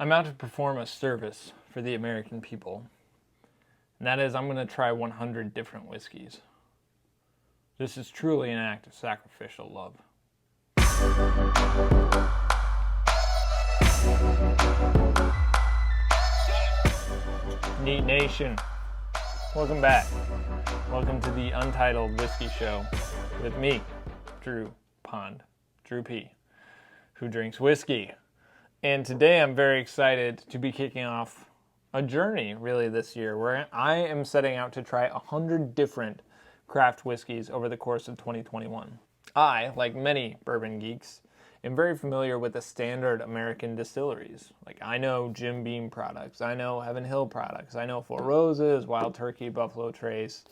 I'm out to perform a service for the American people. And that is, I'm going to try 100 different whiskeys. This is truly an act of sacrificial love. Neat Nation, welcome back. Welcome to the Untitled Whiskey Show with me, Drew P, who drinks whiskey. And today I'm very excited to be kicking off a journey really this year where I am setting out to try 100 different craft whiskeys over the course of 2021. I, like many bourbon geeks, am very familiar with the standard American distilleries. Like, I know Jim Beam products, I know Heaven Hill products, I know Four Roses, Wild Turkey, Buffalo Trace,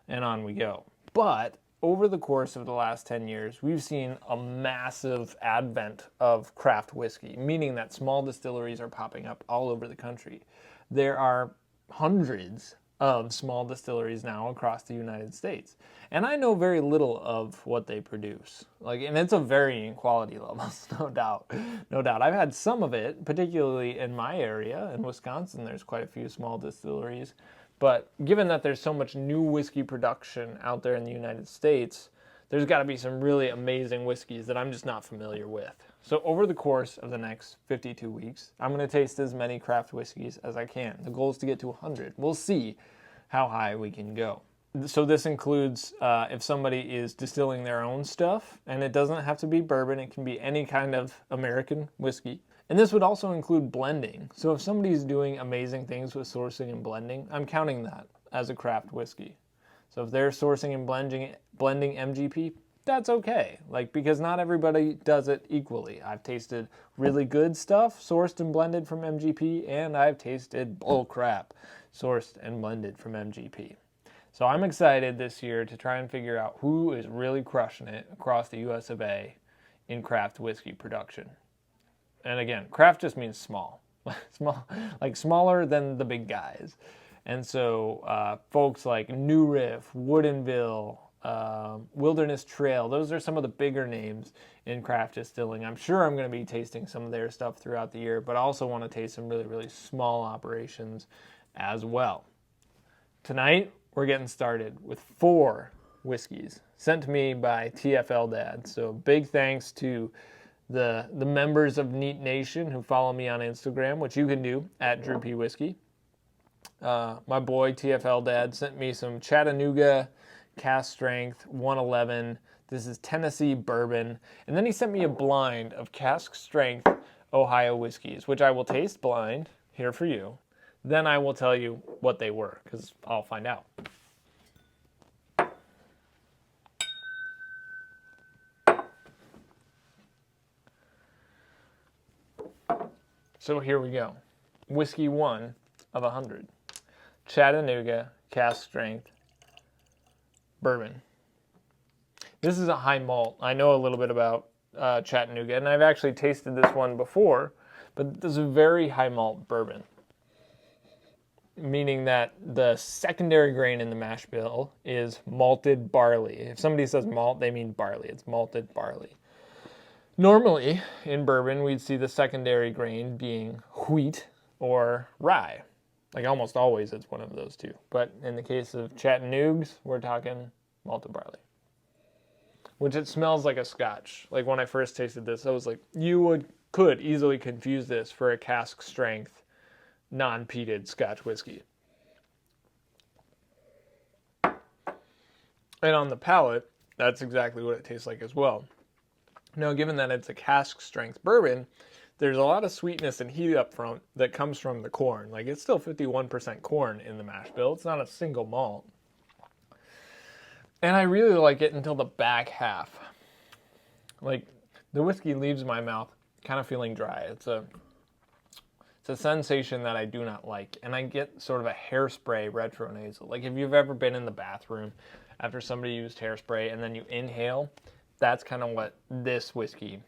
and on we go. But over the course of the last 10 years, we've seen a massive advent of craft whiskey, meaning that small distilleries are popping up all over the country. There are hundreds of small distilleries now across the United States. And I know very little of what they produce. And it's of varying quality levels, no doubt. No doubt. I've had some of it, particularly in my area. In Wisconsin, there's quite a few small distilleries. But given that there's so much new whiskey production out there in the United States, there's got to be some really amazing whiskeys that I'm just not familiar with. So over the course of the next 52 weeks, I'm going to taste as many craft whiskeys as I can. The goal is to get to 100. We'll see how high we can go. So this includes if somebody is distilling their own stuff, and it doesn't have to be bourbon, it can be any kind of American whiskey. And this would also include blending. So if somebody's doing amazing things with sourcing and blending, I'm counting that as a craft whiskey. So if they're sourcing and blending MGP, that's okay. Because not everybody does it equally. I've tasted really good stuff sourced and blended from MGP, and I've tasted bull crap sourced and blended from MGP. So I'm excited this year to try and figure out who is really crushing it across the US of A in craft whiskey production. And again, craft just means small. Smaller than the big guys. And so folks like New Riff, Woodinville, Wilderness Trail, those are some of the bigger names in craft distilling. I'm sure I'm going to be tasting some of their stuff throughout the year, but I also want to taste some really, really small operations as well. Tonight, we're getting started with 4 whiskeys sent to me by TFL Dad. So big thanks to the members of Neat Nation who follow me on Instagram, which you can do at Drew P Whiskey. My boy TFL Dad sent me some Chattanooga Cask Strength 111. This is Tennessee bourbon. And then he sent me a blind of Cask Strength Ohio whiskeys, which I will taste blind here for you. Then I will tell you what they were, because I'll find out. So here we go. Whiskey 1 of 100. Chattanooga Cask Strength bourbon. This is a high malt. I know a little bit about Chattanooga, and I've actually tasted this one before, but this is a very high malt bourbon, meaning that the secondary grain in the mash bill is malted barley. If somebody says malt, they mean barley. It's malted barley. Normally, in bourbon, we'd see the secondary grain being wheat or rye. Almost always it's one of those two. But in the case of Chattanooga's, we're talking malted barley. Which it smells like a scotch. When I first tasted this, I was like, could easily confuse this for a cask strength, non-peated Scotch whiskey. And on the palate, that's exactly what it tastes like as well. Now, given that it's a cask strength bourbon, there's a lot of sweetness and heat up front that comes from the corn. It's still 51% corn in the mash bill. It's not a single malt. And I really like it until the back half. The whiskey leaves my mouth kind of feeling dry. It's a sensation that I do not like. And I get sort of a hairspray retronasal. If you've ever been in the bathroom after somebody used hairspray and then you inhale, that's kind of what this whiskey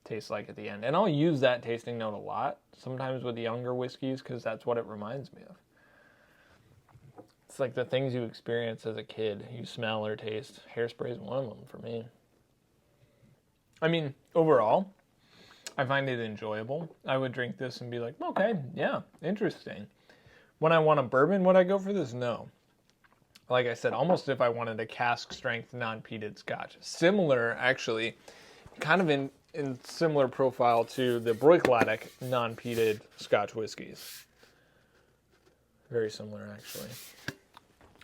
tastes like at the end. And I'll use that tasting note a lot, sometimes with younger whiskeys, because that's what it reminds me of. It's like the things you experience as a kid, you smell or taste. Hairspray is one of them for me. I mean, overall, I find it enjoyable. I would drink this and be like, okay, yeah, interesting. When I want a bourbon, would I go for this? No. Like I said, almost if I wanted a cask strength non-peated scotch. Similar, actually, kind of in similar profile to the Broichladdich non-peated scotch whiskeys. Very similar, actually.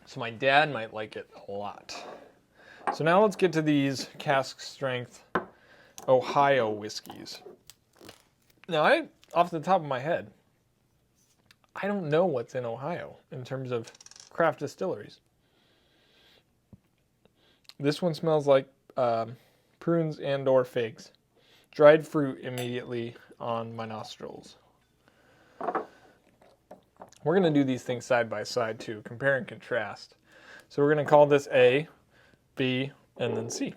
So my dad might like it a lot. So now let's get to these cask strength Ohio whiskeys. Now, off the top of my head, I don't know what's in Ohio in terms of craft distilleries. This one smells like prunes and or figs. Dried fruit immediately on my nostrils. We're going to do these things side by side too, compare and contrast. So we're going to call this A, B, and then C.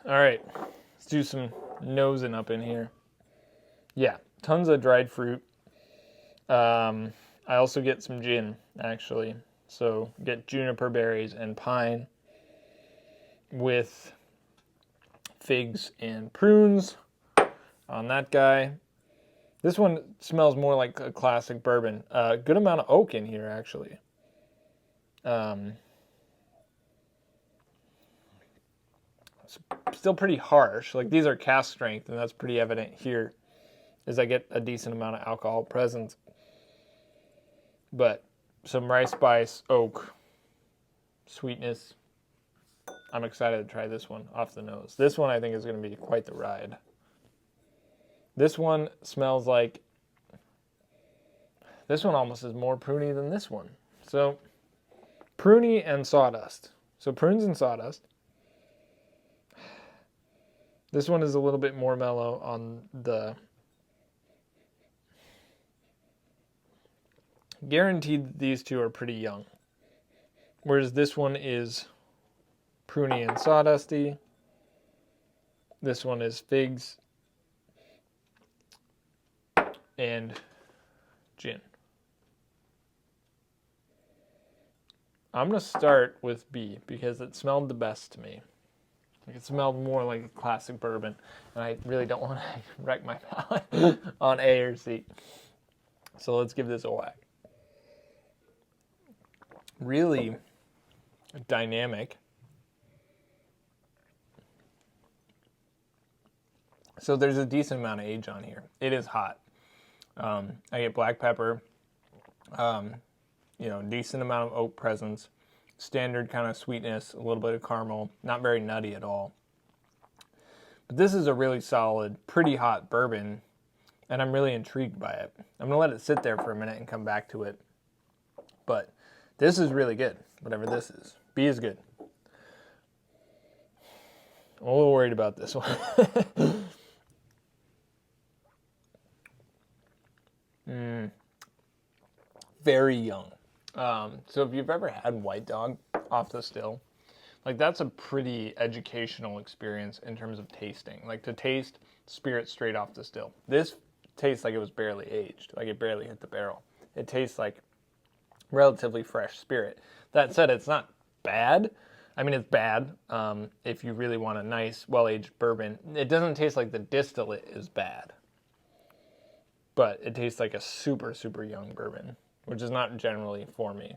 All right, let's do some nosing up in here. Yeah, tons of dried fruit. I also get some gin, actually. So get juniper berries and pine with figs and prunes on that guy. This one smells more like a classic bourbon. Good amount of oak in here, actually. Still pretty harsh. Like, these are cask strength, and that's pretty evident here, as I get a decent amount of alcohol present. But some rice spice, oak, sweetness. I'm excited to try this one off the nose. This one I think is going to be quite the ride. This one smells like, this one almost is more pruny than this one. So, pruny and sawdust. So prunes and sawdust. This one is a little bit more mellow on the... Guaranteed these two are pretty young. Whereas this one is pruny and sawdusty. This one is figs and gin. I'm going to start with B because it smelled the best to me. Like, it smelled more like a classic bourbon, and I really don't want to wreck my palate on A or C. So let's give this a whack. Really dynamic. So there's a decent amount of age on here. It is hot. I get black pepper, decent amount of oak presence, standard kind of sweetness, a little bit of caramel, not very nutty at all. But this is a really solid, pretty hot bourbon, and I'm really intrigued by it. I'm going to let it sit there for a minute and come back to it. But this is really good, whatever this is. B is good. I'm a little worried about this one. Very young. So if you've ever had White Dog off the still, like, that's a pretty educational experience in terms of tasting. Like, to taste spirit straight off the still. This tastes like it was barely aged. Like, it barely hit the barrel. It tastes like relatively fresh spirit. That said, it's not bad. I mean, it's bad if you really want a nice, well-aged bourbon. It doesn't taste like the distillate is bad. But it tastes like a super, super young bourbon, which is not generally for me.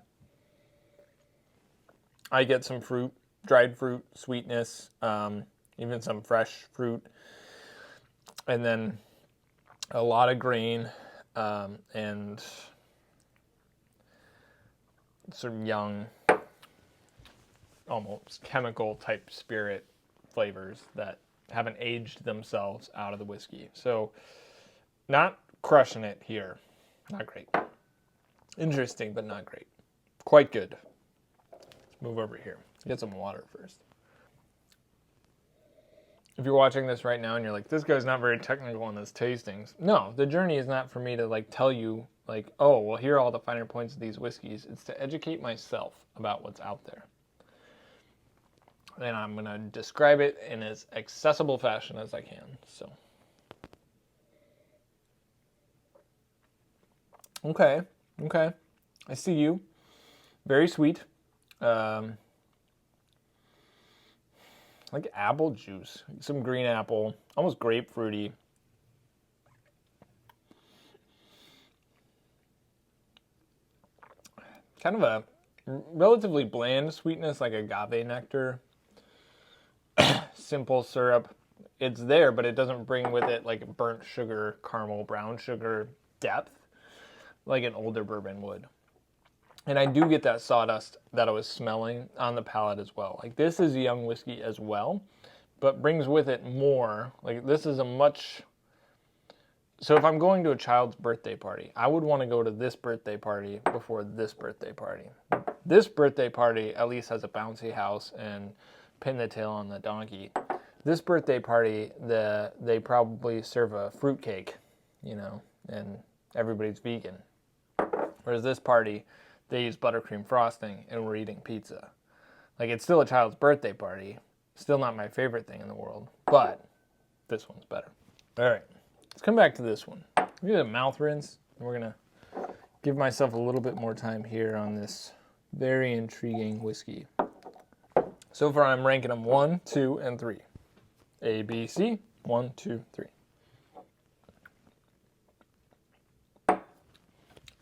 I get some fruit, dried fruit, sweetness, even some fresh fruit, and then a lot of grain, and sort of young, almost chemical type spirit flavors that haven't aged themselves out of the whiskey. So, not crushing it here. Not great. Interesting, but not great. Quite good. Let's move over here. Get some water first. If you're watching this right now and you're like, this guy's not very technical in his tastings. No, the journey is not for me to tell you oh, well, here are all the finer points of these whiskeys. It's to educate myself about what's out there. And I'm going to describe it in as accessible fashion as I can. So, Okay. Okay. I see you. Very sweet. Like apple juice. Some green apple. Almost grapefruity. Kind of a relatively bland sweetness, like agave nectar. Simple syrup. It's there, but it doesn't bring with it like burnt sugar, caramel, brown sugar depth like an older bourbon would. And I do get that sawdust that I was smelling on the palate as well. Like this is a young whiskey as well, but brings with it more. Like this is a much... So if I'm going to a child's birthday party, I would want to go to this birthday party before this birthday party. This birthday party at least has a bouncy house and pin the tail on the donkey. This birthday party, they probably serve a fruitcake, and everybody's vegan. Whereas this party, they use buttercream frosting and we're eating pizza. Like it's still a child's birthday party. Still not my favorite thing in the world, but this one's better. All right, let's come back to this one. We get a mouth rinse, and we're gonna give myself a little bit more time here on this very intriguing whiskey. So far, I'm ranking them 1, 2, and 3. A, B, C. 1, 2, 3.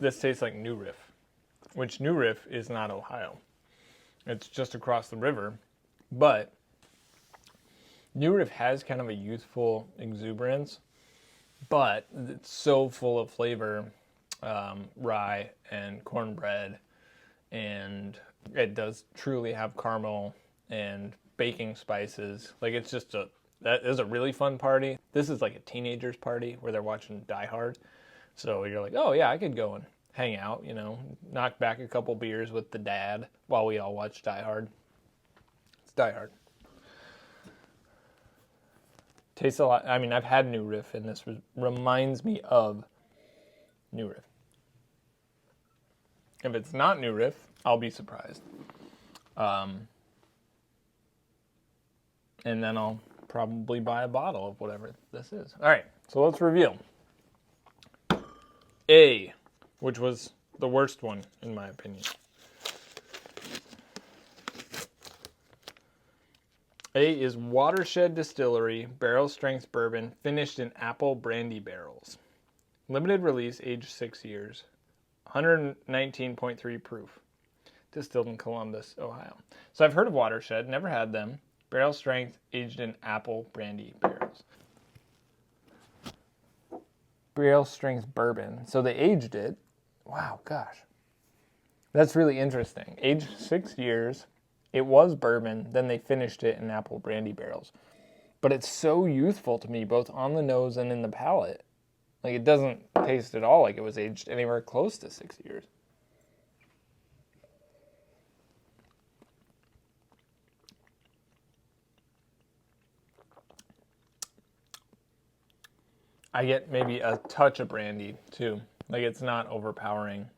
This tastes like New Riff, which New Riff is not Ohio. It's just across the river, but New Riff has kind of a youthful exuberance, but it's so full of flavor, rye and cornbread, and it does truly have caramel and baking spices. Like it's just that is a really fun party. This is like a teenager's party where they're watching Die Hard. So you're like, oh yeah, I could go and hang out, knock back a couple beers with the dad while we all watch Die Hard. It's Die Hard. Tastes a lot. I mean, I've had New Riff, and this reminds me of New Riff. If it's not New Riff, I'll be surprised. And then I'll probably buy a bottle of whatever this is. All right, so let's reveal. A, which was the worst one, in my opinion. A is Watershed Distillery Barrel Strength Bourbon finished in apple brandy barrels. Limited release, aged 6 years. 119.3 proof. Distilled in Columbus, Ohio. So I've heard of Watershed, never had them. Barrel strength, aged in apple brandy barrels. Barrel strength bourbon. So they aged it. Wow, gosh. That's really interesting. Aged 6 years. It was bourbon. Then they finished it in apple brandy barrels. But it's so youthful to me, both on the nose and in the palate. Like it doesn't taste at all like it was aged anywhere close to 6 years. I get maybe a touch of brandy too. Like it's not overpowering,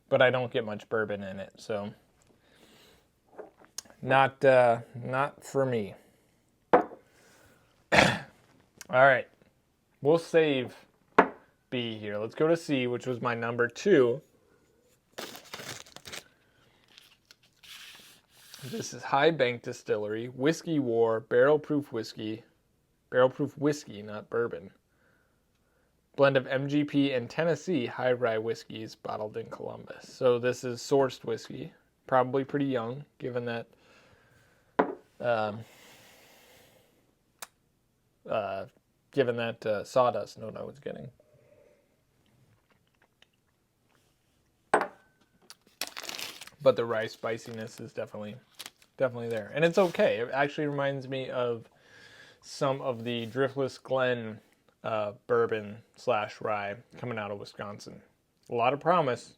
but I don't get much bourbon in it, so not for me. All right, we'll save B here. Let's go to C, which was my number 2. This is High Bank Distillery Whiskey War Barrel Proof Whiskey, not bourbon. Blend of MGP and Tennessee high rye whiskeys bottled in Columbus. So this is sourced whiskey, probably pretty young, given that sawdust note I was getting. But the rye spiciness is definitely there, and it's okay. It actually reminds me of some of the Driftless Glen bourbon / rye coming out of Wisconsin. A lot of promise,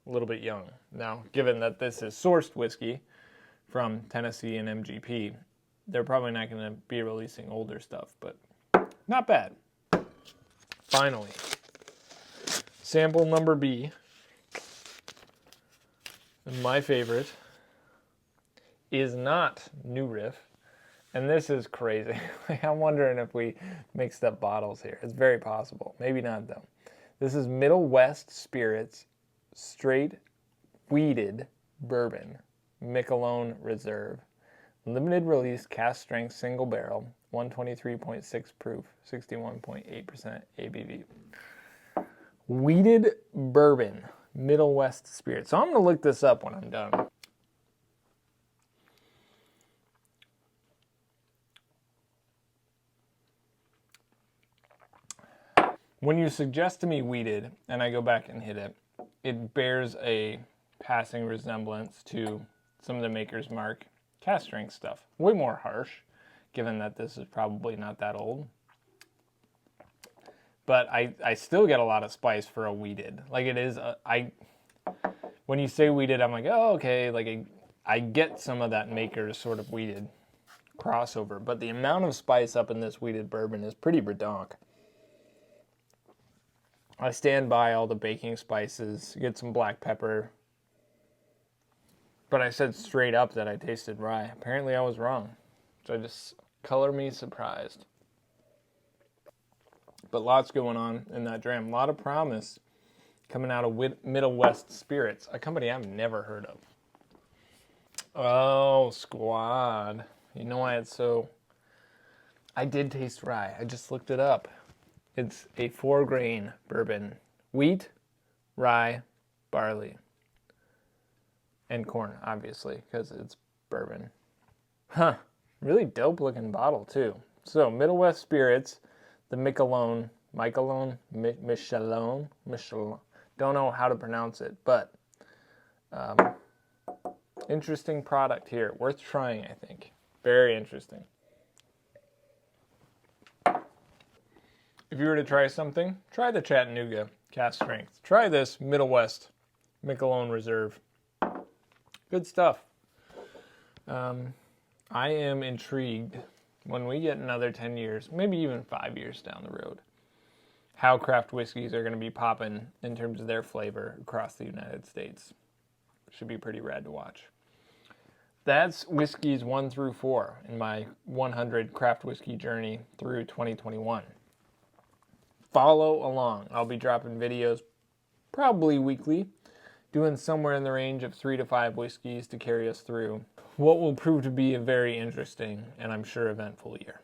a little bit young. Now, given that this is sourced whiskey from Tennessee and MGP, they're probably not going to be releasing older stuff, but not bad. Finally, sample number B, and my favorite, is not New Riff. And this is crazy. I'm wondering if we mixed up bottles here. It's very possible. Maybe not, though. This is Middle West Spirits Straight Wheated Bourbon, Miquelon Reserve. Limited release, cast strength, single barrel, 123.6 proof, 61.8% ABV. Wheated bourbon, Middle West Spirits. So I'm going to look this up when I'm done. When you suggest to me wheated, and I go back and hit it, it bears a passing resemblance to some of the Maker's Mark cast strength stuff. Way more harsh, given that this is probably not that old. But I still get a lot of spice for a wheated. Like it is, when you say wheated, I'm like, oh, okay. Like I get some of that Maker's sort of wheated crossover. But the amount of spice up in this wheated bourbon is pretty redonk. I stand by all the baking spices, get some black pepper. But I said straight up that I tasted rye. Apparently I was wrong. So just color me surprised. But lots going on in that dram. A lot of promise coming out of Middle West Spirits, a company I've never heard of. Oh, Squad. You know why it's so... I did taste rye. I just looked it up. It's a 4-grain bourbon. Wheat, rye, barley, and corn, obviously, because it's bourbon. Huh. Really dope looking bottle, too. So, Middle West Spirits, the Michelon. Don't know how to pronounce it, but interesting product here. Worth trying, I think. Very interesting. If you were to try something, try the Chattanooga cast strength. Try this Middle West Miquelon Reserve. Good stuff. I am intrigued when we get another 10 years, maybe even 5 years down the road, how craft whiskeys are going to be popping in terms of their flavor across the United States. Should be pretty rad to watch. That's Whiskies 1 through 4 in my 100 craft whiskey journey through 2021. Follow along. I'll be dropping videos probably weekly, doing somewhere in the range of 3 to 5 whiskeys to carry us through what will prove to be a very interesting and I'm sure eventful year.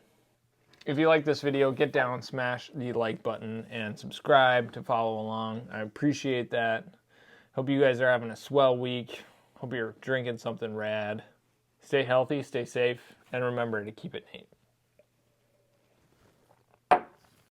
If you like this video, get down, smash the like button, and subscribe to follow along. I appreciate that. Hope you guys are having a swell week. Hope you're drinking something rad. Stay healthy, stay safe, and remember to keep it neat.